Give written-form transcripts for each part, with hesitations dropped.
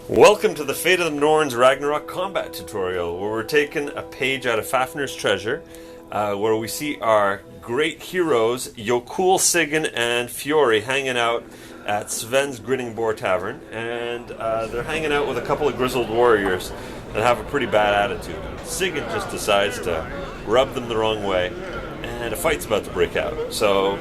Welcome to the Fate of the Norns Ragnarok combat tutorial, where we're taking a page out of Fafnir's Treasure, where we see our great heroes, Yokul, Sigan, and Fiori, hanging out at Sven's Grinning Boar Tavern, and they're hanging out with a couple of grizzled warriors that have a pretty bad attitude. Sigan just decides to rub them the wrong way, and a fight's about to break out. So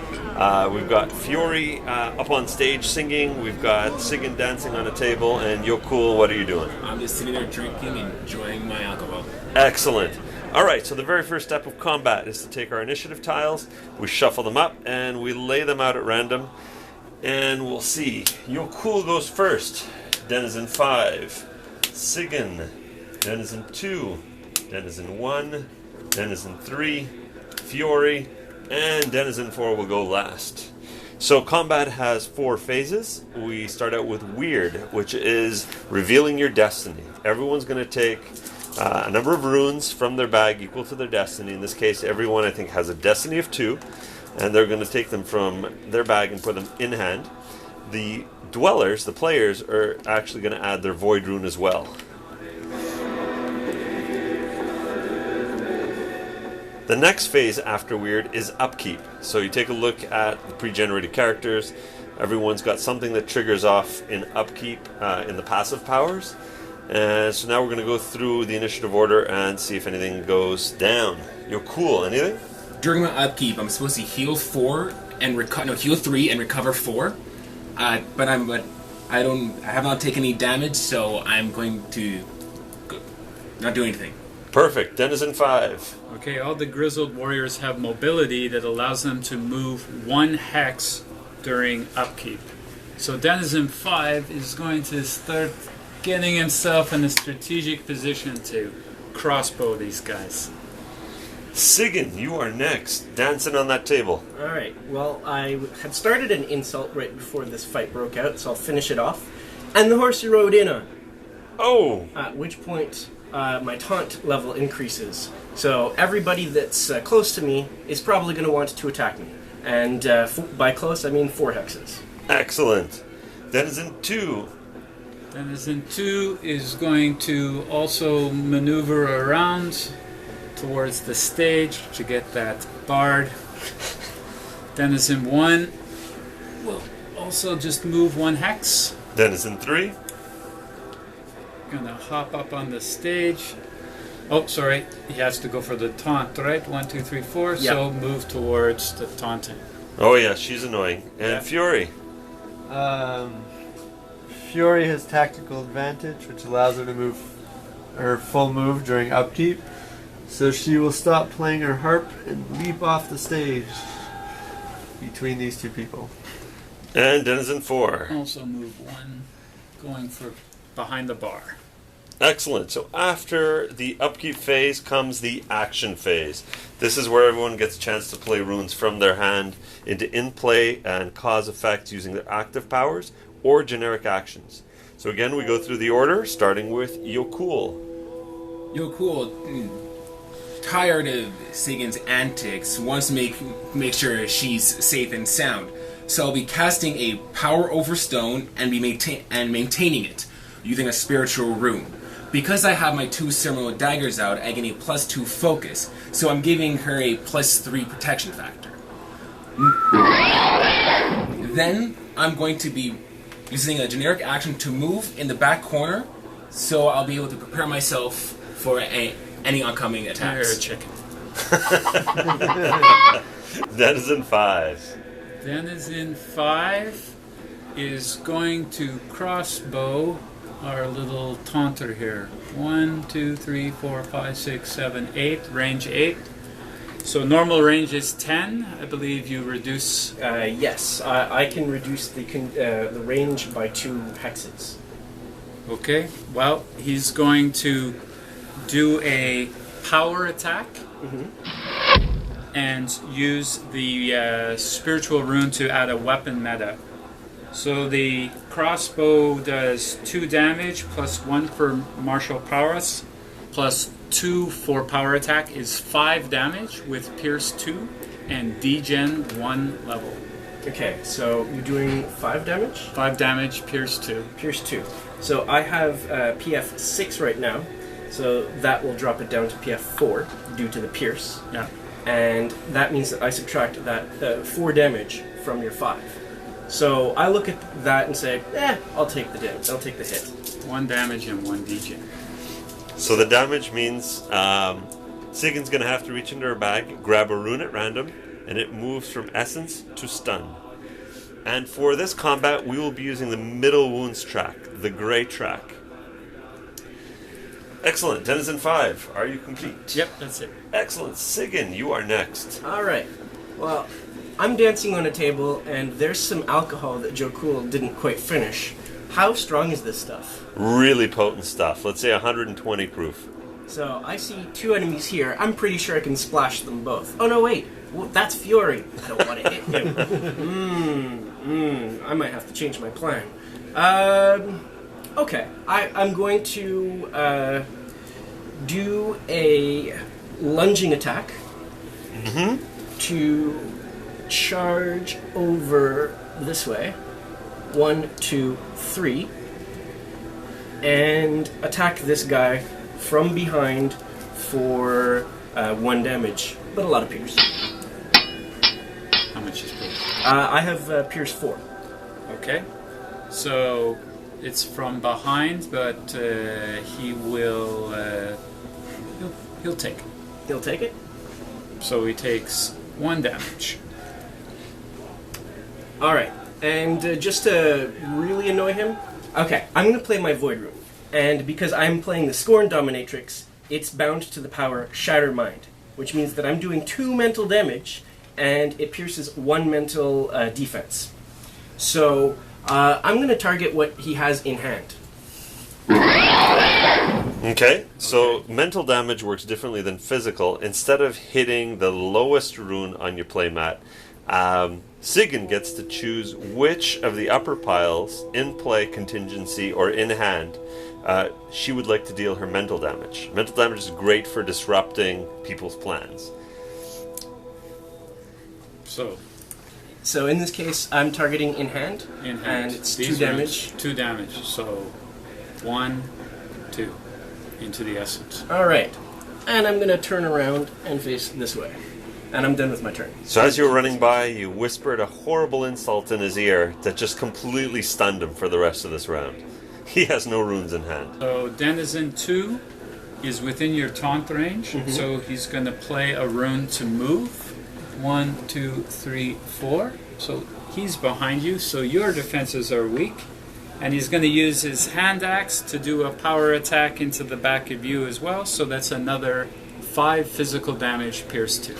we've got Fiori up on stage singing, we've got Sigan dancing on a table, and Yokul, what are you doing? I'm just sitting there drinking and enjoying my alcohol. Excellent. Alright, so the very first step of combat is to take our initiative tiles, we shuffle them up, and we lay them out at random, and we'll see. Yokul goes first. Denizen 5. Sigan. Denizen 2. Denizen 1. Denizen 3. Fiori. And Denizen 4 will go last. So combat has 4 phases. We start out with Weird, which is revealing your destiny. Everyone's going to take a number of runes from their bag equal to their destiny. In this case, everyone, I think, has a destiny of 2. And they're going to take them from their bag and put them in hand. The dwellers, the players, are actually going to add their void rune as well. The next phase after Weird is Upkeep. So you take a look at the pre-generated characters. Everyone's got something that triggers off in Upkeep in the passive powers. And so now we're going to go through the initiative order and see if anything goes down. Yokul, anything? During my upkeep, I'm supposed to heal 4 and heal 3 and recover 4. But I have not taken any damage, so I'm going to not do anything. Perfect. Denizen 5. Okay, all the grizzled warriors have mobility that allows them to move 1 hex during upkeep. So Denizen 5 is going to start getting himself in a strategic position to crossbow these guys. Sigan, you are next, dancing on that table. Alright, well, I had started an insult right before this fight broke out, so I'll finish it off. And the horse you rode in on. Oh! At which point, my taunt level increases. So everybody that's close to me is probably going to want to attack me. And by close, I mean 4 hexes. Excellent. Denizen 2. Denizen 2 is going to also maneuver around towards the stage to get that bard. Denizen 1 will also just move 1 hex. Denizen 3. Gonna hop up on the stage. Oh, sorry, he has to go for the taunt, right? 1, 2, 3, 4. Yep. So move towards the taunting. Oh yeah, she's annoying. And Yeah. Fiori. Fiori has tactical advantage, which allows her to move her full move during upkeep. So she will stop playing her harp and leap off the stage between these 2 people. And Denizen 4. Also move 1, going for behind the bar. Excellent. So after the upkeep phase comes the action phase. This is where everyone gets a chance to play runes from their hand into in-play and cause effects using their active powers or generic actions. So again, we go through the order, starting with Yokul. Yokul, tired of Sigan's antics, wants to make sure she's safe and sound. So I'll be casting a power over stone and maintaining it using a spiritual rune. Because I have my 2 ceremonial daggers out, I get a +2 focus, so I'm giving her a +3 protection factor. Then I'm going to be using a generic action to move in the back corner, so I'll be able to prepare myself for any oncoming attacks. Chicken. Denizen 5. Denizen 5 is going to crossbow our little taunter here. 1, 2, 3, 4, 5, 6, 7, 8. Range 8. So normal range is 10. I believe you reduce. Yes, I can reduce the range by 2 hexes. Okay. Well, he's going to do a power attack and use the spiritual rune to add a weapon meta. So the crossbow does 2 damage plus 1 for martial prowess plus 2 for power attack is 5 damage with pierce 2 and degen 1 level. Okay, so you're doing 5 damage? 5 damage, pierce 2. Pierce 2. So I have PF 6 right now, so that will drop it down to PF 4 due to the pierce. Yeah. And that means that I subtract that 4 damage from your 5. So I look at that and say, I'll take the damage. I'll take the hit. 1 damage and 1 DJ. So the damage means Sigan's going to have to reach into her bag, grab a rune at random, and it moves from essence to stun. And for this combat, we will be using the middle wounds track, the gray track. Excellent. Denizen 5, are you complete? Yep, that's it. Excellent. Sigan, you are next. All right. Well, I'm dancing on a table, and there's some alcohol that Yokul didn't quite finish. How strong is this stuff? Really potent stuff. Let's say 120 proof. So I see 2 enemies here. I'm pretty sure I can splash them both. Oh no, wait. Well, that's Fury. I don't want to hit him. I might have to change my plan. Okay. I'm going to do a lunging attack to charge over this way. 1, 2, 3. And attack this guy from behind for 1 damage, but a lot of pierce. How much is pierce? I have pierce 4. Okay. So it's from behind, but he will. He'll take it. He'll take it? So he takes 1 damage. Alright, and just to really annoy him, okay, I'm going to play my Void Rune. And because I'm playing the Scorn Dominatrix, it's bound to the power Shatter Mind, which means that I'm doing 2 mental damage, and it pierces 1 mental defense. So I'm going to target what he has in hand. Okay, so mental damage works differently than physical. Instead of hitting the lowest rune on your playmat, Sigan gets to choose which of the upper piles, in play, contingency, or in hand, she would like to deal her mental damage. Mental damage is great for disrupting people's plans. So in this case, I'm targeting in hand, In hand. and it's These 2 are damage. 2 damage. So 1, 2 into the essence. Alright, and I'm going to turn around and face this way. And I'm done with my turn. So as you were running by, you whispered a horrible insult in his ear that just completely stunned him for the rest of this round. He has no runes in hand. So Denizen 2 is within your taunt range, so he's going to play a rune to move. 1, 2, 3, 4. So he's behind you, so your defenses are weak. And he's going to use his hand axe to do a power attack into the back of you as well, so that's another 5 physical damage, pierce 2.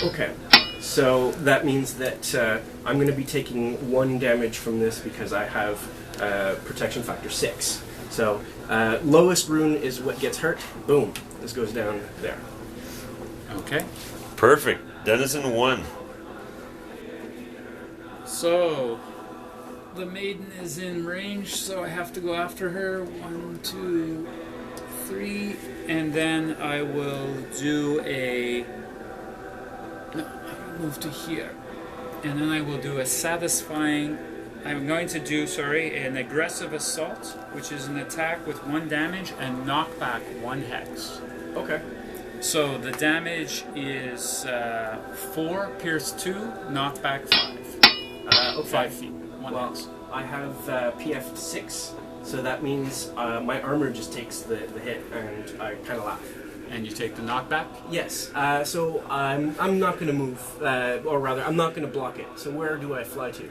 Okay. So that means that I'm going to be taking 1 damage from this because I have protection factor 6. So lowest rune is what gets hurt. Boom. This goes down there. Okay. Perfect. Denizen 1. So the maiden is in range, so I have to go after her. 1, 2, 3, and then I will do a... No, I will move to here. And then I will do a satisfying... I'm going to do, an aggressive assault, which is an attack with 1 damage and knock back 1 hex. Okay. So the damage is 4, pierce 2, knock back 5. Okay. 5 feet, 1 Well, hex. I have PF 6, so that means my armor just takes the hit, and I kind of laugh. And you take the knockback? Yes. So I'm not going to move, or rather, I'm not going to block it. So where do I fly to? You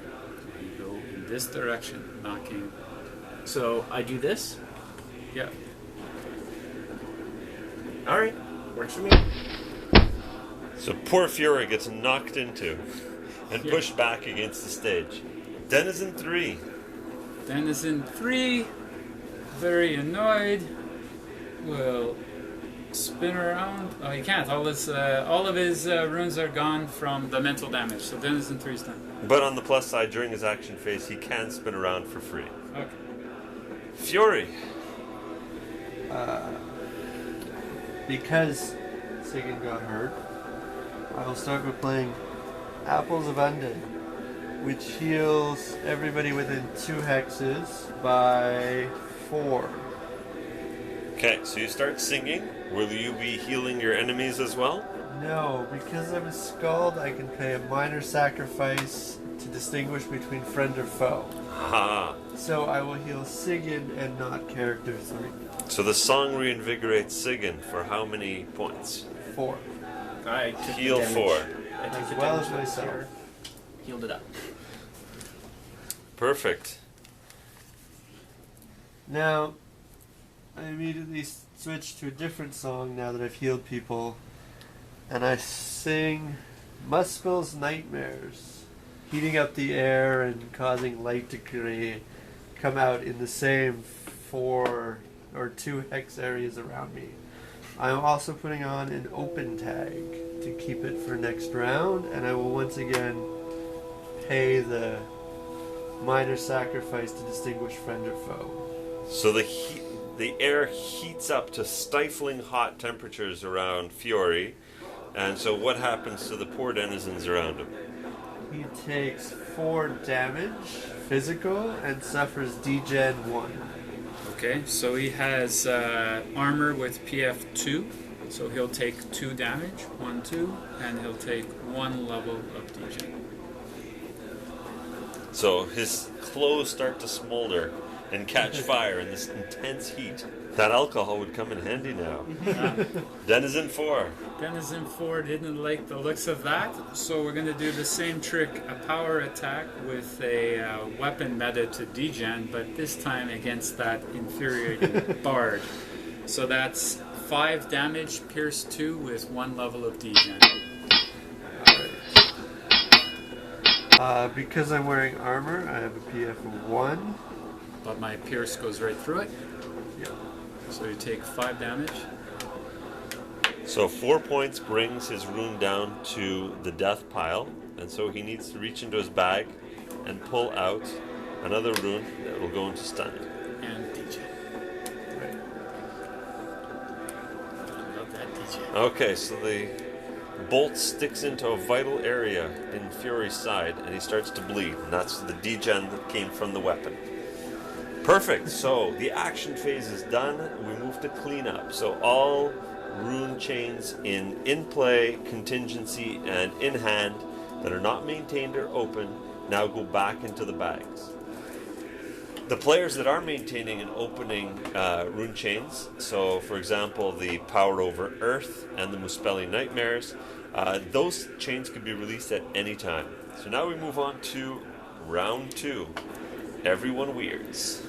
go in this direction, knocking. So I do this. Yeah. All right. Works for me. So poor Fury gets knocked into and pushed back against the stage. Denizen 3. Denizen 3, very annoyed, will spin around. Oh, he can't. All of his runes are gone from the mental damage. So Denizen 3 is done. But on the plus side, during his action phase, he can spin around for free. Okay. Fury. Because Sigan got hurt, I will start with playing Apples of Undead. which heals everybody within 2 hexes by 4. Okay, so you start singing. Will you be healing your enemies as well? No, because I'm a skald, I can pay a minor sacrifice to distinguish between friend or foe. Ha! So I will heal Sigan and not character 3. So the song reinvigorates Sigan for how many points? 4. I took the Heal damage. 4. I took As the well damage as last myself. year. Healed it up. Perfect. Now, I immediately switch to a different song now that I've healed people. And I sing Muspel's Nightmares, heating up the air and causing light to come out in the same 4 or 2 hex areas around me. I'm also putting on an open tag to keep it for next round, and I will once again pay the minor sacrifice to distinguish friend or foe. So the air heats up to stifling hot temperatures around Fiore. And so what happens to the poor denizens around him? He takes 4 damage, physical, and suffers degen 1. Okay, so he has armor with PF 2, so he'll take 2 damage, 1, 2, and he'll take 1 level of degen. So his clothes start to smolder and catch fire in this intense heat. That alcohol would come in handy now. Denizen 4. Denizen 4 didn't like the looks of that, so we're going to do the same trick, a power attack with a weapon meta to degen, but this time against that infuriating bard. So that's 5 damage, pierce 2 with 1 level of degen. Because I'm wearing armor, I have a PF of 1. But my pierce goes right through it, Yeah. so you take 5 damage. So 4 points brings his rune down to the death pile, and so he needs to reach into his bag and pull out another rune that will go into stun. And degen. Right. I love that degen. Okay, so the bolt sticks into a vital area in Fury's side, and he starts to bleed, and that's the degen that came from the weapon. Perfect. So the action phase is done. We move to cleanup. So all rune chains in play, contingency, and in hand that are not maintained or open now go back into the bags. The players that are maintaining and opening rune chains, so for example the Power Over Earth and the Muspelli Nightmares, those chains can be released at any time. So now we move on to round 2. Everyone weirds.